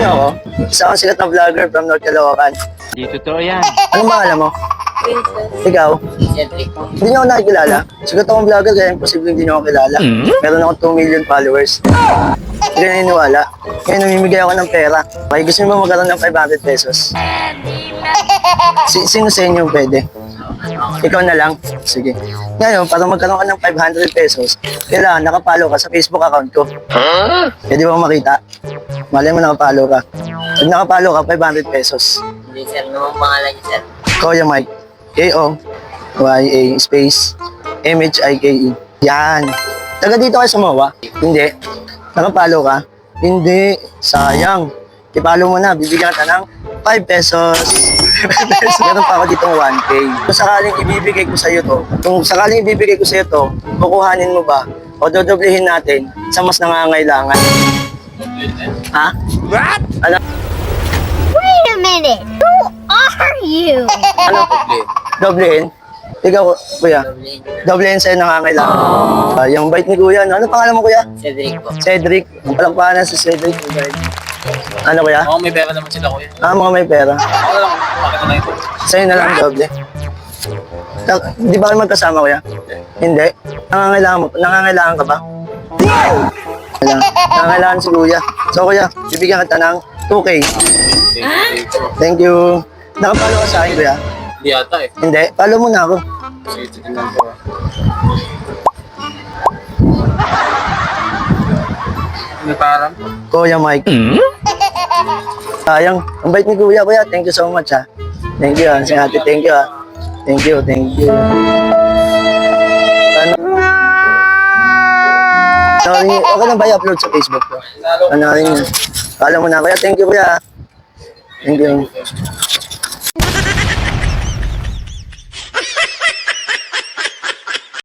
niyo ako? Isa akong sikat na vlogger from North Caloocan. Di totoo yan. Anong pangalan mo? Princess. Ikaw? Cedric. Hindi niyo ako nakikilala. Sikat akong vlogger kaya imposible hindi niyo ako kilala. Meron akong 2 million followers. Hindi ka naniniwala. Kaya namimigay ako ng pera. Okay, gusto niyo ba magkaroon ng 500 pesos? Sino sa inyo pwede? Ikaw na lang? Sige. Ngayon, para magkaroon ka ng 500 pesos, kailangan nakapalo ka sa Facebook account ko. Pwede ba makita? Malay mo nakapalo ka. Pag nakapalo ka, 500 pesos. Hindi sir, ano ang pangalan niyo sir? Kuya Mike. K-O-Y-A space M-H-I-K-E. Yan. Taga dito kayo sa MOA? Hindi. Nakapalo ka? Hindi. Sayang. Ipalo mo na. Bibigyan ka ng 5 pesos. 5 pesos. Meron pa ako ditong 1K. Kung sakaling ibibigay ko sa'yo to, kukuhanin mo ba? O dodoblehin natin sa mas nangangailangan? Ha? What? Ano? Wait a minute. Who are you? Ano? Doblehin? Ikaw, kuya. Doblehin sa'yo nangangailangan. Yung bait ni kuya. Ano pangalan mo, kuya? Cedric po. Cedric. Ang palakpakan si Cedric. Ano, kuya? Oo, may pera naman sila kuya. Mga may pera. Ako lang, makita na ito. Sa'yo na lang doble. Di ba kayo magkasama, kuya? Hindi. Nangangailangan ka ba? Nangangailangan si kuya. So, kuya, bibigyan kita ng 2K. Thank you. Nakapalo ka sa akin, kuya? Hindi ata eh. Hindi. Follow mo na ako. Sige, tignan ko. Ano parang? Kuya Mike. Sayang. Ang bait ni kuya, kuya. Thank you so much, ha. Thank you, ha. Si ate, thank you, ha. Thank you, thank you. Ano? Sorry, okay lang ba i-upload sa Facebook ko? Ano rin yun? Kala mo na, kuya. Thank you, kuya. Thank you.